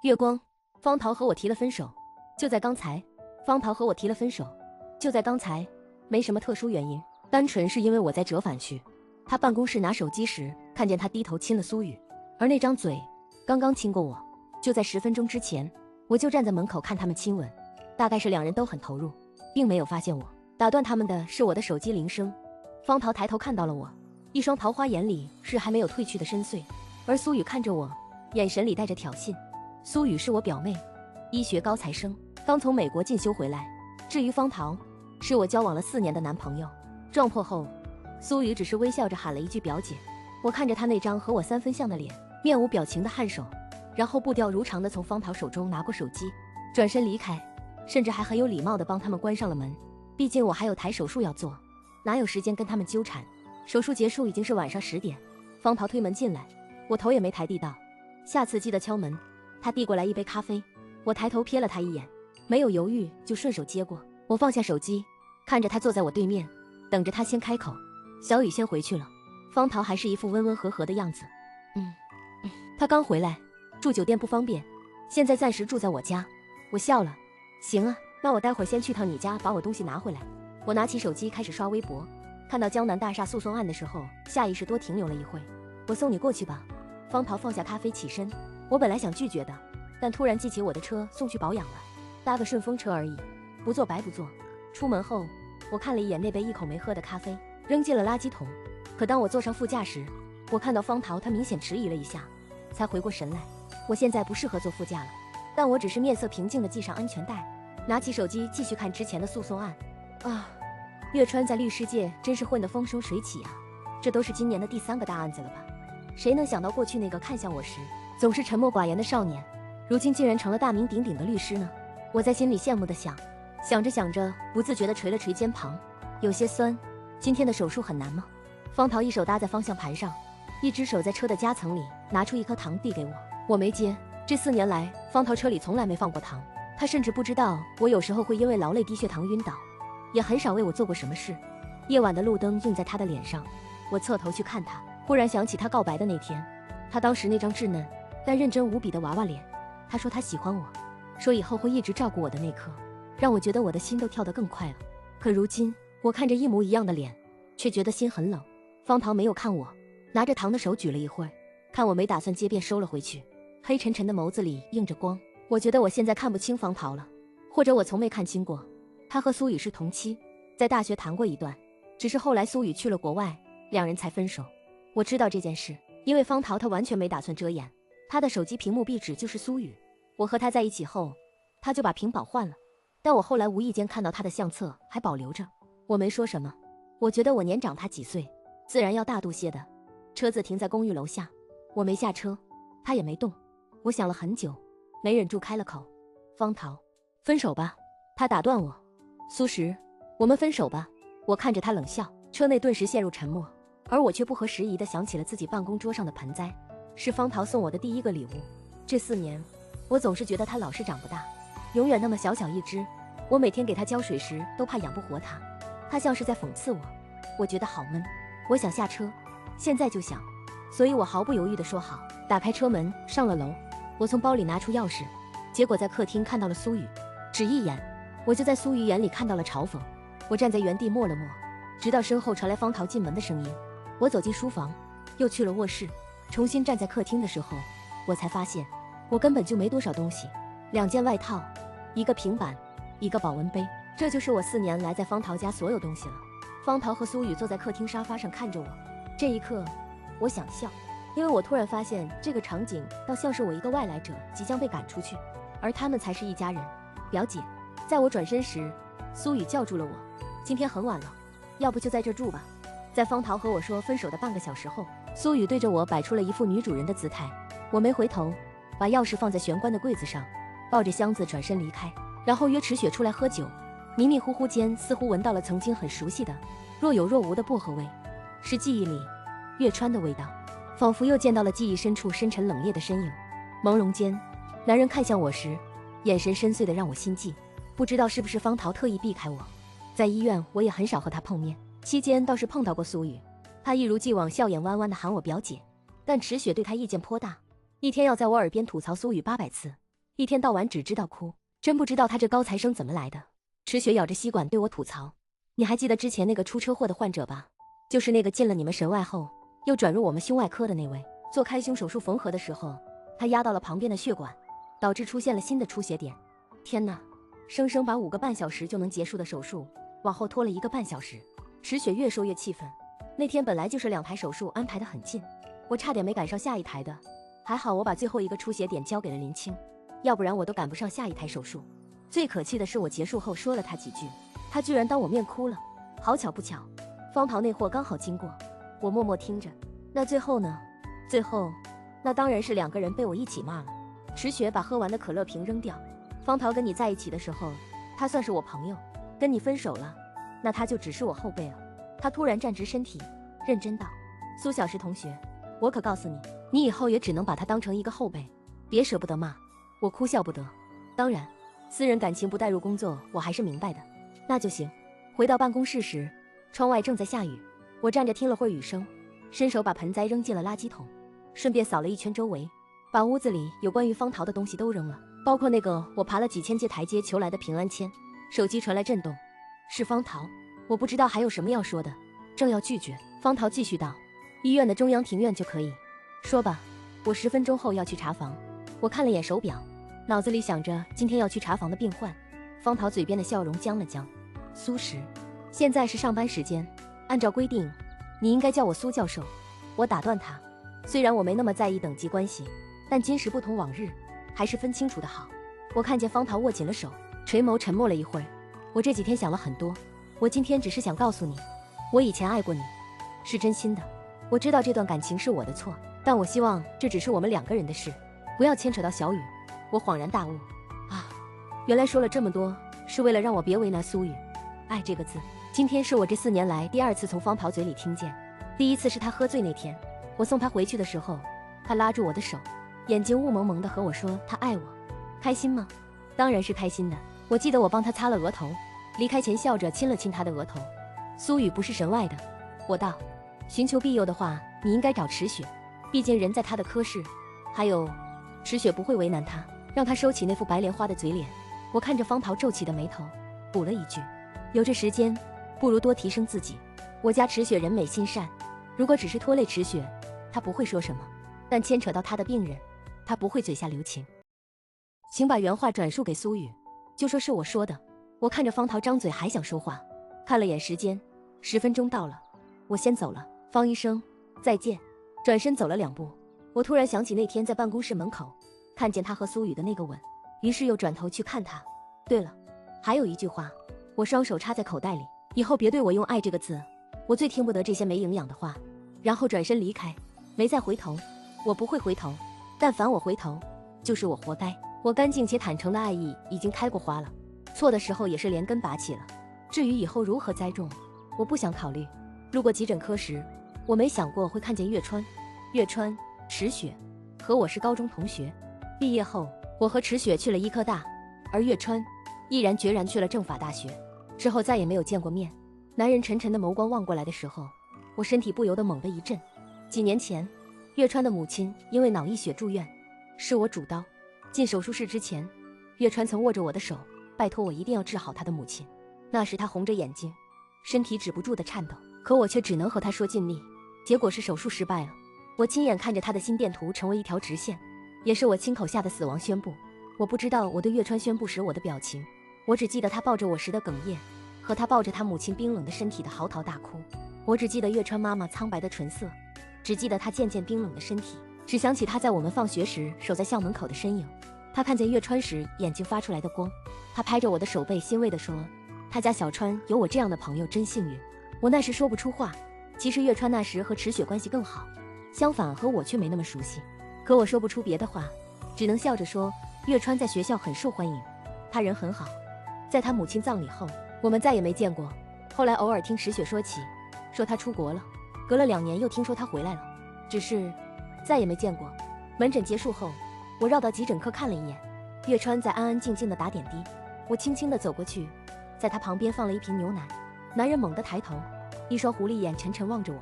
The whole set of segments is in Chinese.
月光，方桃和我提了分手，就在刚才。方桃和我提了分手，就在刚才，没什么特殊原因，单纯是因为我在折返去他办公室拿手机时，看见他低头亲了苏雨，而那张嘴刚刚亲过我。就在10分钟之前，我就站在门口看他们亲吻，大概是两人都很投入，并没有发现我。打断他们的是我的手机铃声。方桃抬头看到了我，一双桃花眼里是还没有褪去的深邃，而苏雨看着我，眼神里带着挑衅。苏雨是我表妹，医学高材生，刚从美国进修回来。至于方桃，是我交往了4年的男朋友。撞破后，苏雨只是微笑着喊了一句表姐。我看着她那张和我3分像的脸，面无表情的颔首，然后步调如常的从方桃手中拿过手机，转身离开，甚至还很有礼貌的帮他们关上了门。毕竟我还有台手术要做，哪有时间跟他们纠缠。手术结束已经是晚上10点，方桃推门进来，我头也没抬地道，下次记得敲门。他递过来一杯咖啡，我抬头瞥了他一眼，没有犹豫就顺手接过。我放下手机，看着他坐在我对面，等着他先开口。小雨先回去了，方桃还是一副温温和和的样子。他刚回来，住酒店不方便，现在暂时住在我家。我笑了，行啊，那我待会儿先去趟你家把我东西拿回来。我拿起手机开始刷微博，看到江南大厦诉讼案的时候，下意识多停留了一会。我送你过去吧。方桃放下咖啡起身，我本来想拒绝的，但突然记起我的车送去保养了，搭个顺风车而已，不做白不做。出门后，我看了一眼那杯一口没喝的咖啡，扔进了垃圾桶。可当我坐上副驾时，我看到方桃她明显迟疑了一下，才回过神来。我现在不适合坐副驾了，但我只是面色平静地系上安全带，拿起手机继续看之前的诉讼案。岳川在律师界真是混得风生水起啊，这都是今年的第3个大案子了吧？谁能想到过去那个看向我时总是沉默寡言的少年，如今竟然成了大名鼎鼎的律师呢？我在心里羡慕地想，想着想着，不自觉地捶了捶肩膀，有些酸。今天的手术很难吗？方桃一手搭在方向盘上，一只手在车的夹层里拿出一颗糖递给我，我没接。这4年来，方桃车里从来没放过糖，她甚至不知道我有时候会因为劳累低血糖晕倒，也很少为我做过什么事。夜晚的路灯映在她的脸上，我侧头去看她，忽然想起她告白的那天，她当时那张稚嫩但认真无比的娃娃脸。她说她喜欢我，说以后会一直照顾我的那刻，让我觉得我的心都跳得更快了。可如今，我看着一模一样的脸，却觉得心很冷。方桃没有看我，拿着糖的手举了一会儿，看我没打算接便收了回去，黑沉沉的眸子里映着光。我觉得我现在看不清方桃了，或者我从没看清过。她和苏雨是同期，在大学谈过一段，只是后来苏雨去了国外，两人才分手。我知道这件事，因为方桃她完全没打算遮掩，她的手机屏幕壁纸就是苏雨。我和她在一起后，她就把屏保换了，但我后来无意间看到她的相册还保留着。我没说什么，我觉得我年长她几岁，自然要大度些的。车子停在公寓楼下，我没下车，她也没动。我想了很久，没忍住开了口：方桃，分手吧。她打断我：苏石，我们分手吧。我看着她冷笑，车内顿时陷入沉默，而我却不合时宜地想起了自己办公桌上的盆栽，是方桃送我的第1个礼物。这4年，我总是觉得它老是长不大，永远那么小小一只，我每天给它浇水时都怕养不活它。它像是在讽刺我，我觉得好闷，我想下车，现在就想，所以我毫不犹豫地说好，打开车门上了楼。我从包里拿出钥匙，结果在客厅看到了苏雨，只一眼，我就在苏雨眼里看到了嘲讽。我站在原地默了默，直到身后传来方桃进门的声音。我走进书房，又去了卧室，重新站在客厅的时候，我才发现我根本就没多少东西，2件外套，一个平板，一个保温杯，这就是我4年来在方桃家所有东西了。方桃和苏雨坐在客厅沙发上看着我，这一刻我想笑，因为我突然发现这个场景倒像是我一个外来者即将被赶出去，而他们才是一家人。表姐。在我转身时，苏雨叫住了我，今天很晚了，要不就在这住吧。在方桃和我说分手的半个小时后，苏雨对着我摆出了一副女主人的姿态。我没回头，把钥匙放在玄关的柜子上，抱着箱子转身离开，然后约池雪出来喝酒。迷迷糊糊间，似乎闻到了曾经很熟悉的若有若无的薄荷味，是记忆里月川的味道，仿佛又见到了记忆深处深沉冷冽的身影。朦胧间，男人看向我时，眼神深邃的让我心悸。不知道是不是方桃特意避开我。在医院，我也很少和他碰面，期间倒是碰到过苏雨，他一如既往笑眼弯弯的喊我表姐，但池雪对他意见颇大，一天要在我耳边吐槽苏雨800次。一天到晚只知道哭，真不知道他这高材生怎么来的。池雪咬着吸管对我吐槽：“你还记得之前那个出车祸的患者吧？就是那个进了你们神外后，又转入我们胸外科的那位。做开胸手术缝合的时候，他压到了旁边的血管，导致出现了新的出血点。天哪！生生把5个半小时就能结束的手术往后拖了1个半小时。”池雪越说越气愤。那天本来就是2台手术安排得很近，我差点没赶上下一台的，还好我把最后一个出血点交给了林青，要不然我都赶不上下一台手术。最可气的是我结束后说了他几句，他居然当我面哭了。好巧不巧，方桃那货刚好经过，我默默听着。那最后呢？最后，那当然是2个人被我一起骂了。池雪把喝完的可乐瓶扔掉。方桃跟你在一起的时候，他算是我朋友，跟你分手了，那他就只是我后辈了。他突然站直身体，认真道：“苏小石同学，我可告诉你，你以后也只能把他当成一个后辈，别舍不得骂。”我哭笑不得。当然，私人感情不带入工作，我还是明白的。那就行。回到办公室时，窗外正在下雨，我站着听了会儿雨声，伸手把盆栽扔进了垃圾桶，顺便扫了一圈周围，把屋子里有关于方桃的东西都扔了，包括那个我爬了几千阶台阶求来的平安签。手机传来震动，是方桃。我不知道还有什么要说的，正要拒绝，方桃继续道：“医院的中央庭院就可以。说吧，我10分钟后要去查房。”我看了眼手表，脑子里想着今天要去查房的病患。方桃嘴边的笑容僵了僵。苏石，现在是上班时间，按照规定，你应该叫我苏教授。我打断他，虽然我没那么在意等级关系，但今时不同往日，还是分清楚的好。我看见方桃握紧了手，垂眸沉默了一会儿。我这几天想了很多，我今天只是想告诉你，我以前爱过你，是真心的。我知道这段感情是我的错，但我希望这只是我们2个人的事，不要牵扯到小雨。我恍然大悟，啊，原来说了这么多，是为了让我别为难苏雨。爱这个字，今天是我这4年来第2次从方桃嘴里听见。第一次是他喝醉那天，我送他回去的时候，他拉住我的手，眼睛雾蒙蒙的和我说他爱我。开心吗？当然是开心的。我记得我帮他擦了额头，离开前笑着亲了亲他的额头。苏雨不是神外的，我道。寻求庇佑的话，你应该找池雪，毕竟人在他的科室。还有，池雪不会为难他，让他收起那副白莲花的嘴脸。我看着方桃皱起的眉头，补了一句：有这时间，不如多提升自己。我家池雪人美心善，如果只是拖累池雪，他不会说什么，但牵扯到他的病人，他不会嘴下留情。请把原话转述给苏雨，就说是我说的。我看着方桃张嘴还想说话，看了眼时间，10分钟到了，我先走了。方医生，再见。转身走了2步，我突然想起那天在办公室门口看见他和苏雨的那个吻，于是又转头去看他。对了，还有一句话，我双手插在口袋里，以后别对我用爱这个字，我最听不得这些没营养的话。然后转身离开，没再回头。我不会回头，但凡我回头，就是我活该。我干净且坦诚的爱意已经开过花了，错的时候也是连根拔起了。至于以后如何栽种，我不想考虑。路过急诊科时，我没想过会看见岳川。岳川、池雪和我是高中同学，毕业后我和池雪去了医科大，而岳川毅然决然去了政法大学，之后再也没有见过面。男人沉沉的眸光望过来的时候，我身体不由得猛地一震。几年前，岳川的母亲因为脑溢血住院，是我主刀。进手术室之前，岳川曾握着我的手，拜托我一定要治好他的母亲。那时他红着眼睛，身体止不住的颤抖，可我却只能和他说尽力。结果是手术失败了，我亲眼看着他的心电图成为一条直线，也是我亲口下的死亡宣布。我不知道我对岳川宣布时我的表情，我只记得他抱着我时的哽咽，和他抱着他母亲冰冷的身体的嚎啕大哭。我只记得岳川妈妈苍白的唇色，只记得他渐渐冰冷的身体，只想起他在我们放学时守在校门口的身影。他看见岳川时眼睛发出来的光，他拍着我的手背欣慰地说，他家小川有我这样的朋友真幸运。我那时说不出话，其实岳川那时和池雪关系更好，相反和我却没那么熟悉。可我说不出别的话，只能笑着说岳川在学校很受欢迎，他人很好。在他母亲葬礼后，我们再也没见过。后来偶尔听池雪说起，说他出国了，隔了2年又听说他回来了，只是再也没见过。门诊结束后，我绕到急诊科看了一眼，岳川在安安静静的打点滴。我轻轻地走过去，在他旁边放了一瓶牛奶。男人猛地抬头，一双狐狸眼沉沉望着我，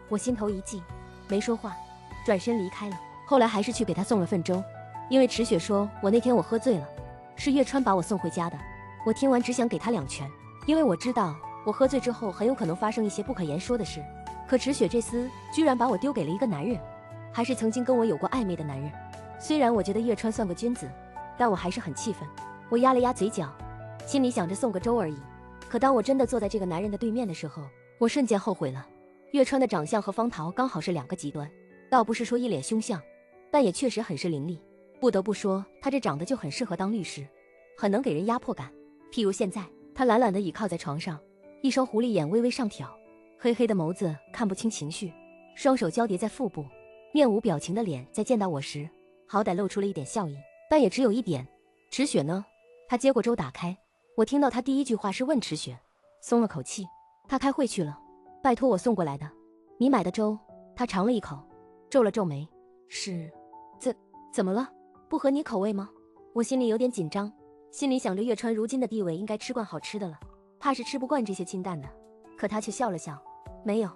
我心头一悸，没说话，转身离开了。后来还是去给他送了份粥。因为池雪说我那天我喝醉了，是月川把我送回家的。我听完只想给他2拳，因为我知道我喝醉之后很有可能发生一些不可言说的事。可池雪这厮居然把我丢给了一个男人，还是曾经跟我有过暧昧的男人。虽然我觉得月川算个君子，但我还是很气愤。我压了压嘴角，心里想着送个粥而已。可当我真的坐在这个男人的对面的时候，我瞬间后悔了。月川的长相和方桃刚好是2个极端，倒不是说一脸凶相，但也确实很是凌厉。不得不说，他这长得就很适合当律师，很能给人压迫感。譬如现在，他懒懒地倚靠在床上，一双狐狸眼微微上挑，黑黑的眸子看不清情绪，双手交叠在腹部，面无表情的脸在见到我时，好歹露出了一点笑意，但也只有一点。池雪呢？他接过粥打开，我听到他第一句话是问池雪，松了口气。他开会去了，拜托我送过来的。你买的粥？他尝了一口，皱了皱眉，是，怎么了？不合你口味吗？我心里有点紧张，心里想着月川如今的地位应该吃惯好吃的了，怕是吃不惯这些清淡的。可他却笑了笑，没有，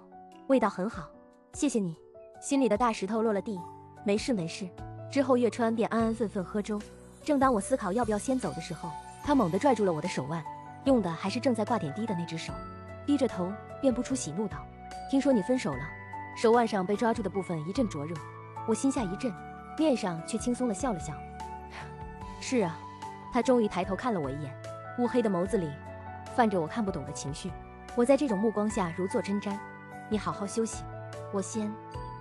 味道很好，谢谢你。心里的大石头落了地，没事没事。之后月川便安安分分喝粥。正当我思考要不要先走的时候，他猛地拽住了我的手腕，用的还是正在挂点滴的那只手，低着头便不出喜怒道，听说你分手了。手腕上被抓住的部分一阵灼热，我心下一震，面上却轻松地笑了笑。是啊。他终于抬头看了我一眼，乌黑的眸子里泛着我看不懂的情绪。我在这种目光下如坐针毡。你好好休息，我先……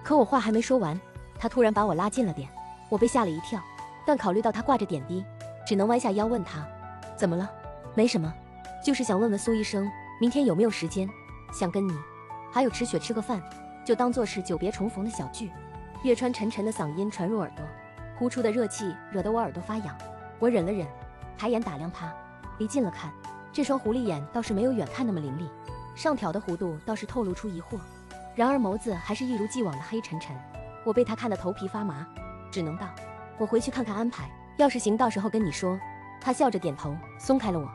可我话还没说完，他突然把我拉近了点，我被吓了一跳，但考虑到他挂着点滴，只能弯下腰问他，怎么了？没什么，就是想问问苏医生，明天有没有时间，想跟你还有池雪吃个饭，就当做是久别重逢的小聚。月川沉沉的嗓音传入耳朵，呼出的热气惹得我耳朵发痒。我忍了忍，抬眼打量他，离近了看，这双狐狸眼倒是没有远看那么凌厉，上挑的弧度倒是透露出疑惑，然而眸子还是一如既往的黑沉沉。我被他看得头皮发麻，只能道，我回去看看安排，要是行到时候跟你说。他笑着点头，松开了我。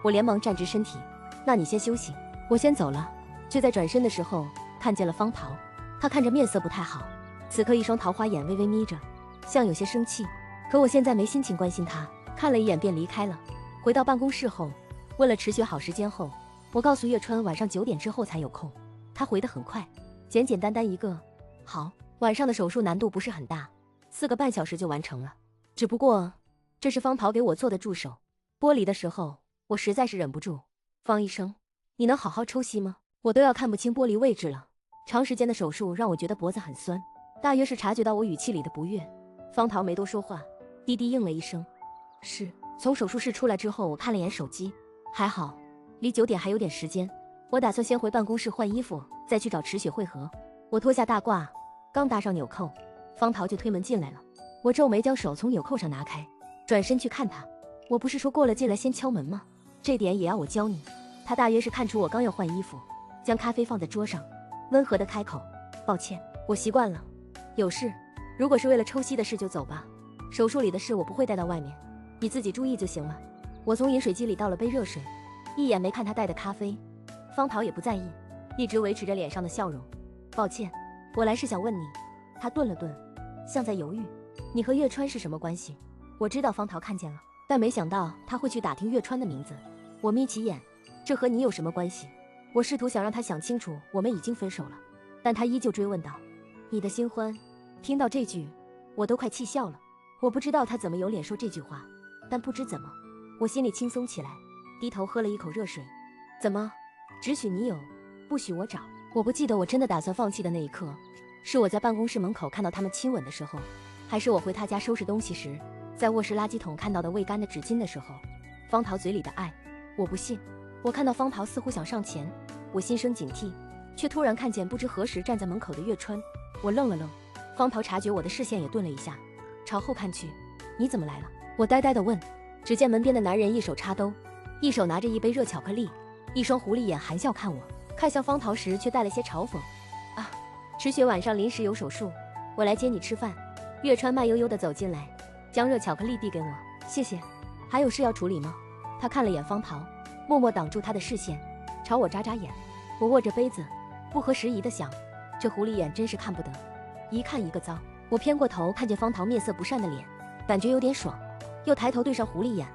我连忙站直身体，那你先休息，我先走了。就在转身的时候，看见了方桃，他看着面色不太好，此刻一双桃花眼微微眯着，像有些生气。可我现在没心情关心他，看了一眼便离开了。回到办公室后，问了池雪好时间后，我告诉月川晚上9点之后才有空。他回得很快，简简单单一个好。晚上的手术难度不是很大，4个半小时就完成了。只不过这是方桃给我做的助手，剥离的时候我实在是忍不住，方医生，你能好好抽吸吗？我都要看不清剥离位置了。长时间的手术让我觉得脖子很酸，大约是察觉到我语气里的不悦，方桃没多说话，低低应了一声是。从手术室出来之后，我看了眼手机，还好离9点还有点时间。我打算先回办公室换衣服，再去找池雪会合。我脱下大褂，刚搭上纽扣，方桃就推门进来了。我皱眉将手从纽扣上拿开，转身去看他。我不是说过了进来先敲门吗？这点也要我教你？他大约是看出我刚要换衣服，将咖啡放在桌上，温和的开口，抱歉，我习惯了。有事？如果是为了抽吸的事就走吧，手术里的事我不会带到外面，你自己注意就行了。我从饮水机里倒了杯热水，一眼没看他带的咖啡。方桃也不在意，一直维持着脸上的笑容。抱歉，我来是想问你。他顿了顿，像在犹豫。你和月川是什么关系？我知道方桃看见了，但没想到他会去打听月川的名字。我眯起眼，这和你有什么关系？我试图想让他想清楚我们已经分手了，但他依旧追问道，你的新欢？听到这句我都快气笑了。我不知道他怎么有脸说这句话，但不知怎么我心里轻松起来，低头喝了一口热水。怎么只许你有，不许我找？我不记得我真的打算放弃的那一刻，是我在办公室门口看到他们亲吻的时候，还是我回他家收拾东西时，在卧室垃圾桶看到的未干的纸巾的时候。方桃嘴里的爱，我不信。我看到方桃似乎想上前，我心生警惕，却突然看见不知何时站在门口的月川。我愣了愣，方桃察觉我的视线也顿了一下，朝后看去。你怎么来了？我呆呆地问。只见门边的男人一手插兜，一手拿着一杯热巧克力，一双狐狸眼含笑看我，看向方桃时却带了些嘲讽。啊，池雪晚上临时有手术，我来接你吃饭。月川慢悠悠地走进来，将热巧克力递给我。谢谢。还有事要处理吗？他看了眼方桃，默默挡住他的视线，朝我眨眨眼。我握着杯子，不合时宜地想，这狐狸眼真是看不得，一看一个糟。我偏过头看见方桃面色不善的脸，感觉有点爽，又抬头对上狐狸眼。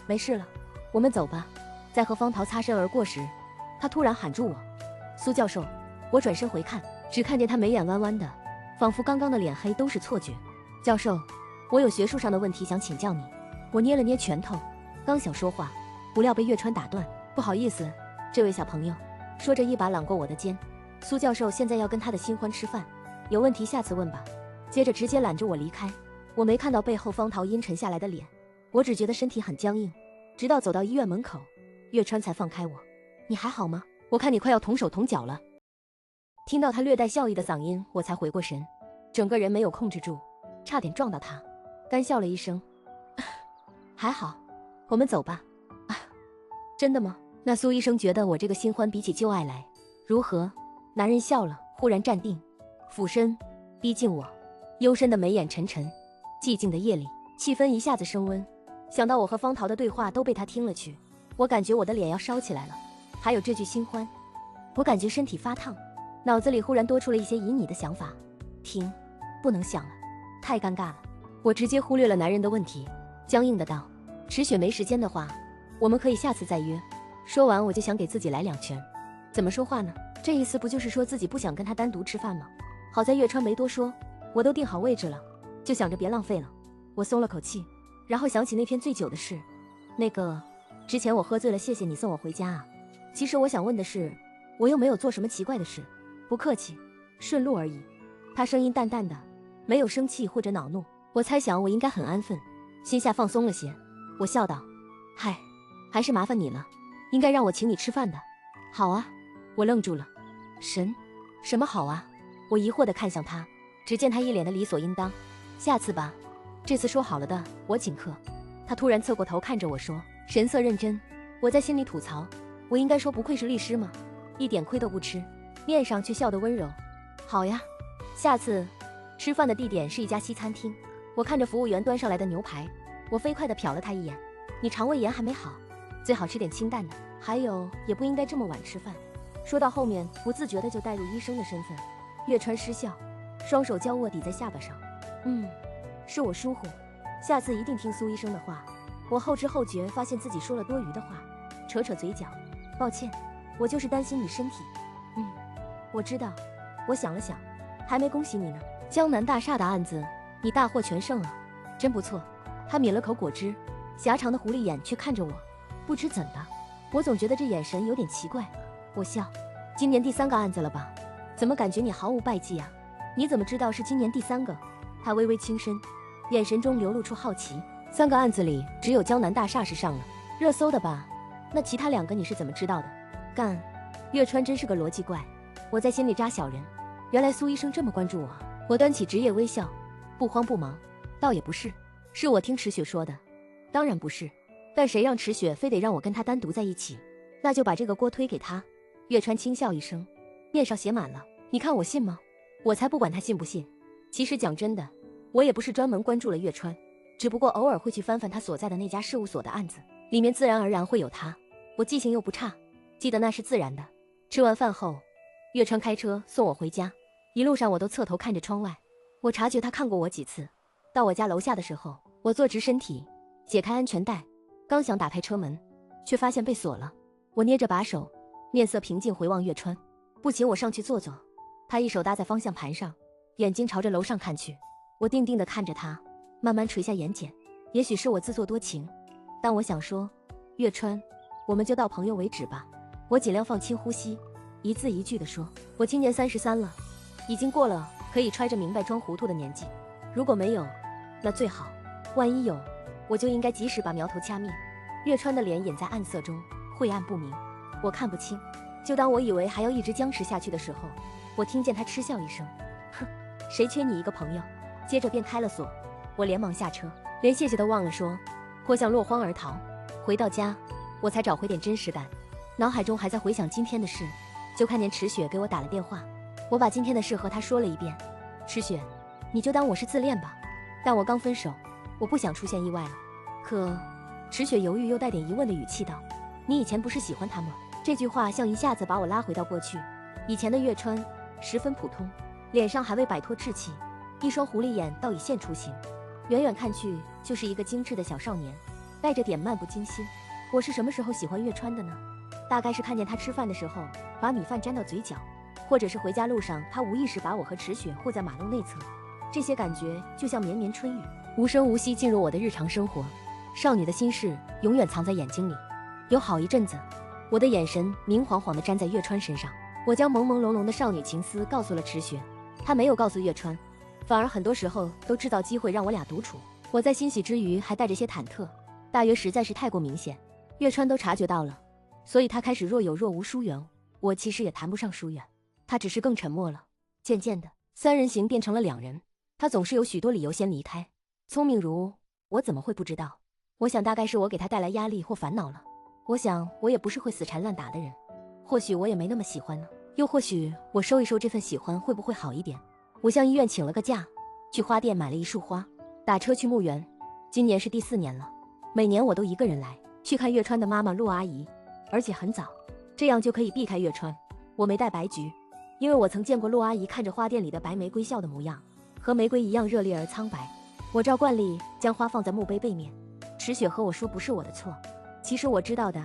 没事了，我们走吧。在和方桃擦身而过时，他突然喊住我：“苏教授。”我转身回看，只看见他眉眼弯弯的，仿佛刚刚的脸黑都是错觉。教授，我有学术上的问题想请教你。我捏了捏拳头，刚想说话，不料被月川打断。不好意思，这位小朋友。说着一把揽过我的肩。苏教授现在要跟他的新欢吃饭，有问题下次问吧。接着直接揽着我离开。我没看到背后方桃阴沉下来的脸，我只觉得身体很僵硬，直到走到医院门口，月川才放开我。你还好吗？我看你快要同手同脚了。听到他略带笑意的嗓音，我才回过神，整个人没有控制住，差点撞到他，干笑了一声。还好，我们走吧。真的吗？那苏医生觉得我这个新欢比起旧爱来如何？男人笑了，忽然站定，俯身逼近我，幽深的眉眼沉沉。寂静的夜里，气氛一下子升温。想到我和方桃的对话都被他听了去，我感觉我的脸要烧起来了。还有这句新欢，我感觉身体发烫，脑子里忽然多出了一些旖旎的想法。停，不能想了，太尴尬了。我直接忽略了男人的问题，僵硬的道：“池雪没时间的话，我们可以下次再约。”说完我就想给自己来2拳。怎么说话呢？这意思不就是说自己不想跟他单独吃饭吗？好在月川没多说，我都定好位置了，就想着别浪费了。我松了口气，然后想起那天醉酒的事。那个，之前我喝醉了，谢谢你送我回家啊。其实我想问的是，我又没有做什么奇怪的事。不客气，顺路而已。他声音淡淡的，没有生气或者恼怒。我猜想我应该很安分，心下放松了些。我笑道：“嗨，还是麻烦你了，应该让我请你吃饭的。”好啊。我愣住了。神？什么好啊？我疑惑地看向他，只见他一脸的理所应当。下次吧，这次说好了的，我请客。他突然侧过头看着我说，神色认真。我在心里吐槽，我应该说不愧是律师吗？一点亏都不吃，面上却笑得温柔。好呀，下次。吃饭的地点是一家西餐厅。我看着服务员端上来的牛排，我飞快地瞟了他一眼。你肠胃炎还没好，最好吃点清淡的，还有也不应该这么晚吃饭。说到后面，不自觉的就带入医生的身份。月川失笑，双手交握抵在下巴上。是我疏忽，下次一定听苏医生的话。我后知后觉发现自己说了多余的话，扯扯嘴角，抱歉，我就是担心你身体。我知道。我想了想，还没恭喜你呢，江南大厦的案子你大获全胜啊，真不错。他抿了口果汁，狭长的狐狸眼却看着我，不知怎的，我总觉得这眼神有点奇怪。我笑，今年第3个案子了吧？怎么感觉你毫无败绩啊？你怎么知道是今年第3个？他微微轻身，眼神中流露出好奇。3个案子里只有江南大厦是上了热搜的吧？那其他2个你是怎么知道的？干，月川真是个逻辑怪。我在心里扎小人，原来苏医生这么关注我。我端起职业微笑，不慌不忙，倒也不是，是我听池雪说的。当然不是，但谁让池雪非得让我跟他单独在一起，那就把这个锅推给他。月川轻笑一声，面上写满了你看我信吗？我才不管他信不信。其实讲真的，我也不是专门关注了月川，只不过偶尔会去翻翻他所在的那家事务所的案子，里面自然而然会有他。我记性又不差，记得那是自然的。吃完饭后，月川开车送我回家，一路上我都侧头看着窗外。我察觉他看过我几次。到我家楼下的时候，我坐直身体，解开安全带，刚想打开车门，却发现被锁了。我捏着把手，面色平静回望月川，不请我上去坐坐。他一手搭在方向盘上，眼睛朝着楼上看去。我定定地看着他，慢慢垂下眼睑。也许是我自作多情，但我想说，月川，我们就到朋友为止吧。我尽量放轻呼吸，一字一句地说，我今年33了，已经过了可以揣着明白装糊涂的年纪。如果没有，那最好，万一有，我就应该及时把苗头掐灭。月川的脸隐在暗色中，晦暗不明，我看不清。就当我以为还要一直僵持下去的时候，我听见他嗤笑一声，哼，谁缺你一个朋友？接着便开了锁。我连忙下车，连谢谢都忘了说，颇像落荒而逃。回到家，我才找回点真实感，脑海中还在回想今天的事，就看见池雪给我打了电话。我把今天的事和她说了一遍。池雪，你就当我是自恋吧，但我刚分手，我不想出现意外了。可池雪犹豫又带点疑问的语气道，你以前不是喜欢他吗？这句话像一下子把我拉回到过去。以前的月川十分普通，脸上还未摆脱稚气，一双狐狸眼倒已现雏形。远远看去就是一个精致的小少年，带着点漫不经心。我是什么时候喜欢月川的呢？大概是看见他吃饭的时候把米饭沾到嘴角，或者是回家路上他无意识把我和池雪护在马路内侧。这些感觉就像绵绵春雨，无声无息进入我的日常生活。少女的心事永远藏在眼睛里。有好一阵子，我的眼神明晃晃地粘在月川身上，我将朦朦胧胧的少女情思告诉了池雪，她没有告诉月川，反而很多时候都制造机会让我俩独处。我在欣喜之余还带着些忐忑，大约实在是太过明显，月川都察觉到了，所以他开始若有若无疏远。我其实也谈不上疏远，他只是更沉默了。渐渐的，3人行变成了2人，他总是有许多理由先离开。聪明如我怎么会不知道？我想大概是我给他带来压力或烦恼了。我想我也不是会死缠烂打的人，或许我也没那么喜欢呢，又或许我收一收这份喜欢会不会好一点？我向医院请了个假，去花店买了一束花，打车去墓园。今年是第4年了，每年我都一个人来去看月川的妈妈陆阿姨，而且很早，这样就可以避开月川。我没带白菊，因为我曾见过陆阿姨看着花店里的白玫瑰笑的模样，和玫瑰一样热烈而苍白。我照惯例将花放在墓碑背面。池雪和我说不是我的错，其实我知道的，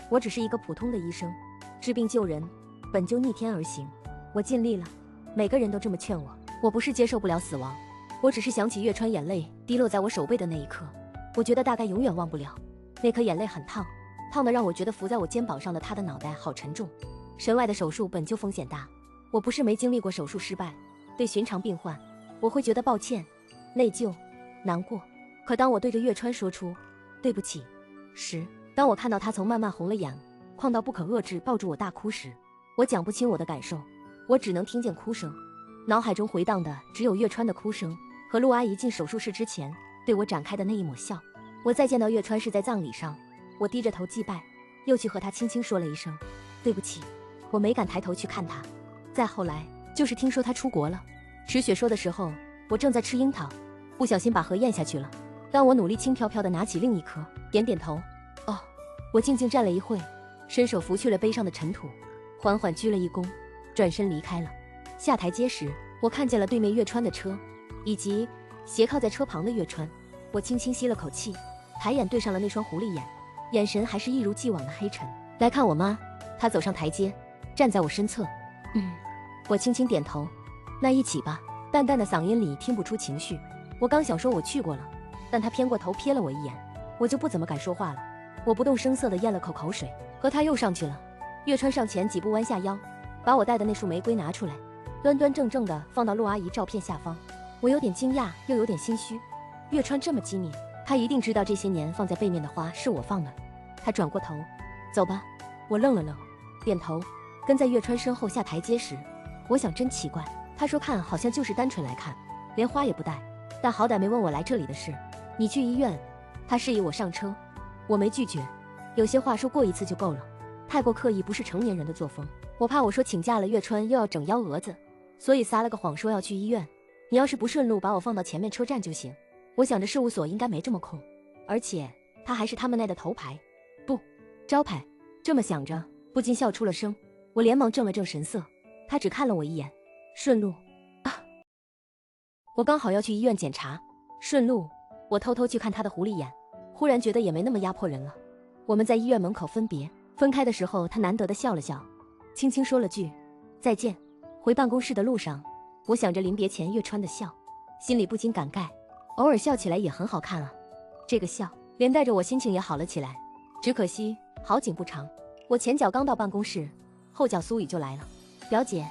我只是一个普通的医生，治病救人本就逆天而行，我尽力了，每个人都这么劝我。我不是接受不了死亡，我只是想起月川眼泪滴落在我手背的那一刻，我觉得大概永远忘不了。那颗眼泪很烫，烫得让我觉得浮在我肩膀上的他的脑袋好沉重。神外的手术本就风险大，我不是没经历过手术失败，对寻常病患我会觉得抱歉、内疚、难过，可当我对着月川说出对不起时，当我看到他从慢慢红了眼，况到不可遏制抱住我大哭时，我讲不清我的感受，我只能听见哭声，脑海中回荡的只有月川的哭声和陆阿姨进手术室之前对我展开的那一抹笑。我再见到月川是在葬礼上，我低着头祭拜，又去和他轻轻说了一声对不起。我没敢抬头去看他。再后来就是听说他出国了，池雪说的时候，我正在吃樱桃，不小心把核咽下去了。当我努力轻飘飘地拿起另一颗，点点头，哦，我静静站了一会，伸手拂去了背上的尘土，缓缓鞠了一躬，转身离开了。下台阶时，我看见了对面月川的车，以及斜靠在车旁的月川。我轻轻吸了口气，抬眼对上了那双狐狸眼，眼神还是一如既往的黑沉。来看我妈。她走上台阶，站在我身侧。我轻轻点头。那一起吧。淡淡的嗓音里听不出情绪。我刚想说我去过了，但他偏过头瞥了我一眼，我就不怎么敢说话了。我不动声色地咽了口口水，和他又上去了。月川上前几步，弯下腰，把我带的那束玫瑰拿出来，端端正正地放到陆阿姨照片下方。我有点惊讶，又有点心虚。月川这么机敏，他一定知道这些年放在背面的花是我放的。他转过头，走吧。我愣了愣，点头，跟在月川身后下台阶时，我想真奇怪，他说看好像就是单纯来看，连花也不带，但好歹没问我来这里的事。你去医院。他示意我上车，我没拒绝。有些话说过一次就够了，太过刻意不是成年人的作风。我怕我说请假了，月川又要整幺蛾子，所以撒了个谎说要去医院。你要是不顺路，把我放到前面车站就行。我想着事务所应该没这么空，而且他还是他们那的头牌，不，招牌。这么想着，不禁笑出了声。我连忙正了正神色，他只看了我一眼。顺路啊！我刚好要去医院检查，顺路。我偷偷去看他的狐狸眼，忽然觉得也没那么压迫人了。我们在医院门口分别，分开的时候，他难得的笑了笑，轻轻说了句再见。回办公室的路上，我想着临别前月川的笑，心里不禁感慨，偶尔笑起来也很好看啊。这个笑连带着我心情也好了起来。只可惜好景不长，我前脚刚到办公室，后脚苏雨就来了。表姐，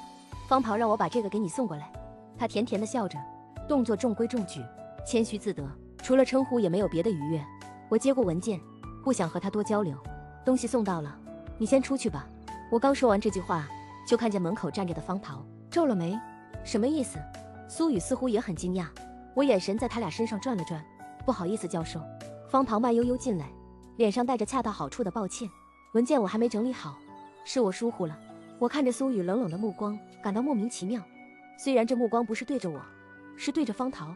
方桃让我把这个给你送过来。她甜甜的笑着，动作中规中矩，谦虚自得，除了称呼也没有别的愉悦。我接过文件，不想和她多交流。东西送到了，你先出去吧。我刚说完这句话，就看见门口站着的方桃，皱了眉，什么意思？苏雨似乎也很惊讶，我眼神在他俩身上转了转，不好意思，教授。方桃慢悠悠进来，脸上带着恰到好处的抱歉。文件我还没整理好，是我疏忽了。我看着苏雨冷冷的目光，感到莫名其妙。虽然这目光不是对着我，是对着方桃。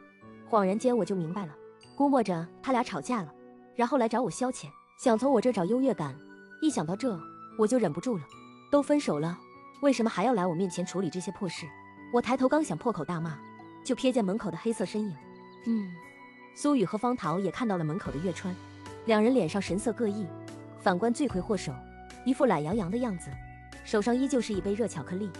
恍然间我就明白了，估摸着他俩吵架了，然后来找我消遣，想从我这找优越感。一想到这，我就忍不住了。都分手了，为什么还要来我面前处理这些破事？我抬头刚想破口大骂，就瞥见门口的黑色身影。苏雨和方桃也看到了门口的月川，两人脸上神色各异。反观罪魁祸首，一副懒洋洋的样子，手上依旧是一杯热巧克力，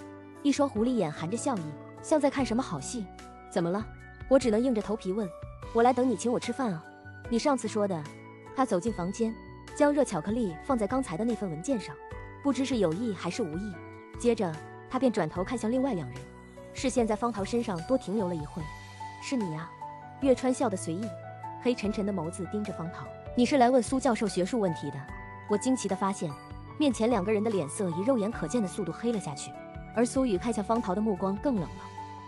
一双狐狸眼含着笑意，像在看什么好戏。怎么了？我只能硬着头皮问。我来等你请我吃饭啊。你上次说的。他走进房间，将热巧克力放在刚才的那份文件上，不知是有意还是无意。接着他便转头看向另外两人，视线在方桃身上多停留了一会。是你呀。月川笑得随意，黑沉沉的眸子盯着方桃。你是来问苏教授学术问题的。我惊奇地发现，面前两个人的脸色以肉眼可见的速度黑了下去，而苏雨看向方桃的目光更冷了。